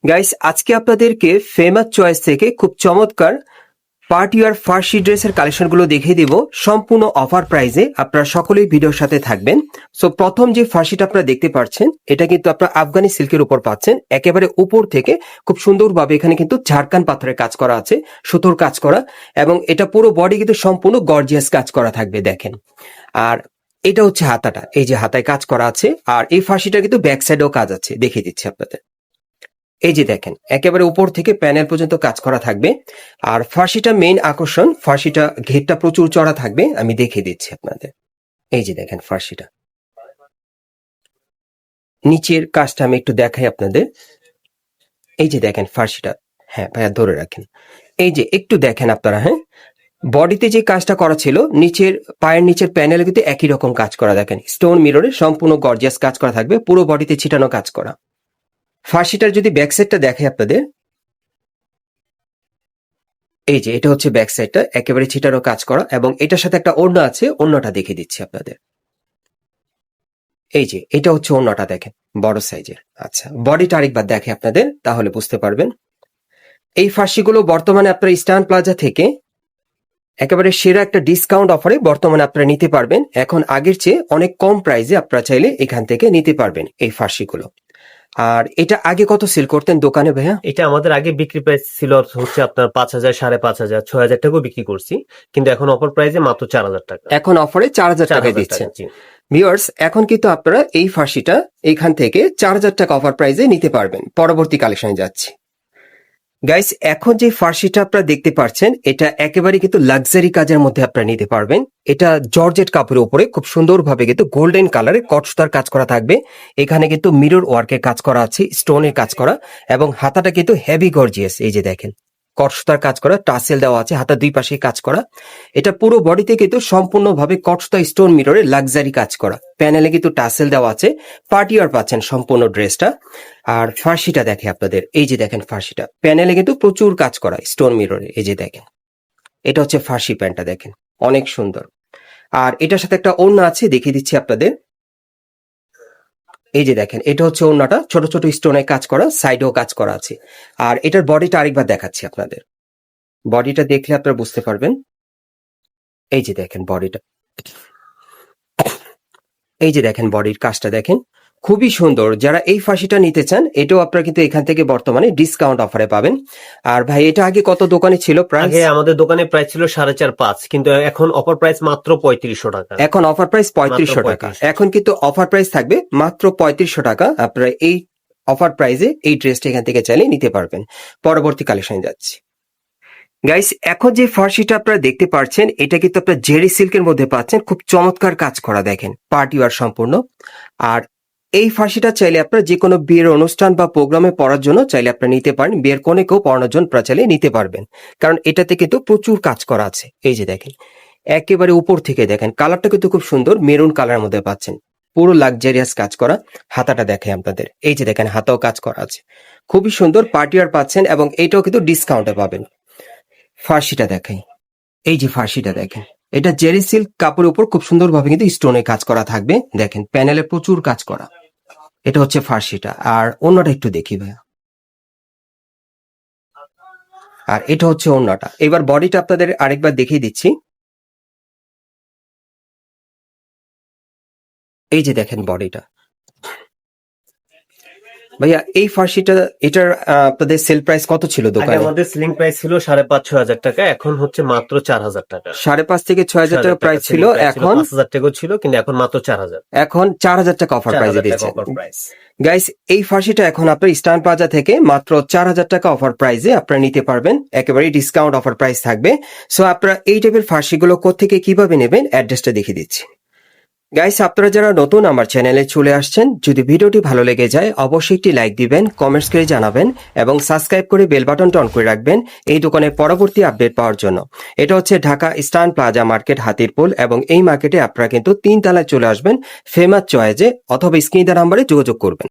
Guys, আজকে আপনাদেরকে famous choice থেকে খুব চমৎকার পার্টি ওয়্যার ফার্সি ড্রেসের কালেকশনগুলো দেখিয়ে দিব সম্পূর্ণ অফার প্রাইসে। আপনারা সকলেই ভিডিওর সাথে থাকবেন। সো প্রথম যে ফার্সিটা আপনারা দেখতে পাচ্ছেন, এটা কিন্তু আপনারা আফগানি সিল্কের উপর পাচ্ছেন। একেবারে উপর থেকে খুব সুন্দরভাবে এখানে কিন্তু ঝাড়খান পাথরের কাজ করা আছে, সুতোর কাজ করা, এবং এটা পুরো বডি কিন্তু সম্পূর্ণ গর্জিয়াস কাজ করা থাকবে। দেখেন, আর এটা হচ্ছে হাতাটা, এই যে হাতায় কাজ করা আছে। আর এই ফার্সিটা কিন্তু ব্যাক সাইডেও কাজ আছে, দেখিয়ে দিচ্ছি আপনাদের। এই যে দেখেন, একেবারে উপর থেকে প্যানেল পর্যন্ত কাজ করা থাকবে। আর ফার্সিটা মেইন আকর্ষণ, ফার্সিটা ঘেরটা প্রচুর চড়া থাকবে, আমি দেখিয়ে দিচ্ছি আপনাদের। এই যে দেখেন ফার্সিটা, নিচের কাজটা আমি একটু দেখাই আপনাদের। এই যে দেখেন ফার্সিটা, হ্যাঁ ভাইয়া ধরে রাখেন। এই যে একটু দেখেন আপনারা, হ্যাঁ বডিতে যে কাজটা করা ছিল, নিচের পায়ের নিচের প্যানেলে কিন্তু একই রকম কাজ করা। দেখেন স্টোন মিররে সম্পূর্ণ গর্জিয়াস কাজ করা থাকবে, পুরো বডিতে ছিটানো কাজ করা। ফার্সিটার যদি ব্যাক সাইডটা দেখাই আপনাদের, এই যে এটা হচ্ছে ব্যাক সাইডটা, একেবারে ছিটানো কাজ করা, এবং এটার সাথে একটা ওড়না আছে, ওড়নাটা দেখিয়ে দিচ্ছি আপনাদের। এই যে এটা হচ্ছে ওড়নাটা, দেখেন বড় সাইজের। আচ্ছা, বডিটা আরেকবার দেখে আপনাদের, তাহলে বুঝতে পারবেন। এই ফার্সিগুলো বর্তমানে আপনারা ইস্টার্ন প্লাজা থেকে একেবারে সেরা একটা ডিসকাউন্ট অফারে বর্তমানে আপনারা নিতে পারবেন। এখন আগের চেয়ে অনেক কম প্রাইসে আপনারা চাইলে এখান থেকে নিতে পারবেন এই ফার্সিগুলো। আর এটা আগে কত সেল করতেন দোকানে ভাইয়া? এটা আমাদের আগে বিক্রি প্রাইস ছিল হচ্ছে আপনার 5,000, 5,500, 6,000 টাকাও বিক্রি করছি, কিন্তু এখন অফার প্রাইসে মাত্র 4,000 টাকা। এখন অফারে 4,000 টাকায় দিচ্ছেন। ভিউয়ার্স, এখন কিন্তু আপনারা এই ফার্সিটা এখান থেকে 4,000 টাকা অফার প্রাইসে নিতে পারবেন। পরবর্তী কালেকশনে যাচ্ছি। গাইস, এখন যে ফার্সিটা আপনারা দেখতে পাচ্ছেন, এটা একেবারে কিন্তু লাক্সারি কাজের মধ্যে আপনারা নিতে পারবেন। এটা জর্জেট কাপড়ের উপরে খুব সুন্দরভাবে কিন্তু গোল্ডেন কালারে কটসুতার কাজ করা থাকবে। এখানে কিন্তু মিরর ওয়ার্কের কাজ করা আছে, স্টোনের কাজ করা, এবং হাতাটা কিন্তু হেভি গর্জিয়াস। এই যে দেখেন কটসুতার কাজ করা, টাসেল দেওয়া আছে, হাতার দুই পাশে কাজ করা। এটা পুরো বডিতে কিন্তু সম্পূর্ণভাবে কটসুতা স্টোন মিররে লাক্সারি কাজ করা। প্যানেলে কিন্তু টাসেল দেওয়া আছে, পার্টি ওয়্যার পাচ্ছেন সম্পূর্ণ ড্রেসটা। আর ফার্সিটা দেখে আপনাদের, এই যে দেখেন ফার্সিটা প্যানেলে কিন্তু প্রচুর কাজ করা স্টোন মিররে। এই যে দেখেন, এটা হচ্ছে ফার্সি প্যান্টটা, দেখেন অনেক সুন্দর। আর এটার সাথে একটা ওড়না আছে, দেখিয়ে দিচ্ছি আপনাদের। এই যে দেখেন, এটা হচ্ছে ওড়নাটা, ছোট ছোট স্টোনে কাজ করা, সাইডেও কাজ করা আছে। আর এটার বডিটা আরেকবার দেখাচ্ছি আপনাদের। বডিটা দেখলে আপনারা বুঝতে পারবেন। এই যে দেখেন বডিটা, এই যে দেখেন বডির কাজটা দেখেন, খুবই সুন্দর। যারা এই ফার্সিটা নিতে চান, এটাও আপনারা কিন্তু এখান থেকে বর্তমানে ডিসকাউন্ট অফারে পাবেন। আর ভাই, এটা আগে কত দোকানে ছিল প্রাইস? আগে আমাদের দোকানে প্রাইস ছিল 4,500, কিন্তু এখন অফার প্রাইস মাত্র 3,500 টাকা। এখন অফার প্রাইস 3,500 টাকা। এখন কিন্তু অফার প্রাইস থাকবে মাত্র 3,500 টাকা। আপনারা এই অফার প্রাইসে এই ড্রেসটা এখান থেকে চাইলে নিতে পারবেন। পরবর্তী কালেকশনে যাচ্ছি। গাইস, এখন যে ফার্সিটা আপনারা দেখতে পাচ্ছেন, এটা কিন্তু আপনারা জেরি সিল্কের মধ্যে পাচ্ছেন, খুব চমৎকার কাজ করা, দেখেন পার্টি ওয়্যার সম্পূর্ণ। আর এই ফার্সিটা চাইলে আপনারা যে কোনো বিয়ের অনুষ্ঠান বা প্রোগ্রামে পরার জন্য চাইলে আপনারা নিতে পারেন, বিয়ের কোণেকেও পরানোর জন্য আপনারা চাইলে নিতে পারবেন, কারণ এটাতে কিন্তু প্রচুর কাজ করা আছে। এই যে দেখেন, একেবারে উপর থেকে দেখেন কালারটা কিন্তু খুব সুন্দর, মেরুন কালারের মধ্যে পাচ্ছেন, পুরো লাক্সারিয়াস কাজ করা। হাতাটা দেখে আপনাদের, এই যে দেখেন হাতাও কাজ করা আছে, খুবই সুন্দর পার্টি ওয়্যার পাচ্ছেন, এবং এটাও কিন্তু ডিসকাউন্টে পাবেন। ফার্সিটা দেখাই, এই যে ফার্সিটা দেখেন, এটা জেরি সিল্ক কাপড়ের উপর খুব সুন্দরভাবে কিন্তু স্টোনে কাজ করা থাকবে। দেখেন প্যানেলে প্রচুর কাজ করা। এটা হচ্ছে ফার্সিটা। আর অন্যটা একটু দেখি ভাইয়া। আর এটা হচ্ছে অন্যটা। এবার বডিটা আপনাদের আরেকবার দেখিয়ে দিচ্ছি। এই যে দেখেন বডিটা। ভাইয়া, এই ফার্সিটা এটার আপনাদের সেল প্রাইস কত ছিল দোকানে? আমাদের সেলিং প্রাইস ছিল 5,500-6,000 টাকা, এখন হচ্ছে মাত্র 4,000 টাকা। 5,500 থেকে 6,000 টাকা প্রাইস ছিল, এখন 5,000 টাকা ছিল, কিন্তু এখন মাত্র 4,000। এখন 4,000 টাকা অফার প্রাইসে দিচ্ছে। গাইস, এই ফার্সিটা এখন আপনার ইস্টার্ন প্লাজা থেকে মাত্র 4,000 টাকা অফার প্রাইসে আপনারা নিতে পারবেন, একেবারে ডিসকাউন্ট অফার প্রাইস থাকবে। সো আপনারা এই টাইপের ফার্সিগুলো কোত্থেকে কিভাবে নেবেন, অ্যাড্রেসটা দেখিয়ে দিচ্ছি। গাইস, আপনারা যারা নতুন আমার চ্যানেলে চলে আসছেন, যদি ভিডিওটি ভালো লেগে যায় অবশ্যই একটি লাইক দিবেন, কমেন্টস করে জানাবেন, এবং সাবস্ক্রাইব করে বেল বাটনটা অন করে রাখবেন এই দোকানের পরবর্তী আপডেট পাওয়ার জন্য। এটা হচ্ছে Dhaka eastern plaza market, Hatirpul, এবং এই মার্কেটে আপনারা কিন্তু 3 তলায় চলে আসবেন ফেমাস চয়েসে, অথবা স্ক্রিনে দেওয়া নাম্বারে যোগাযোগ করবেন।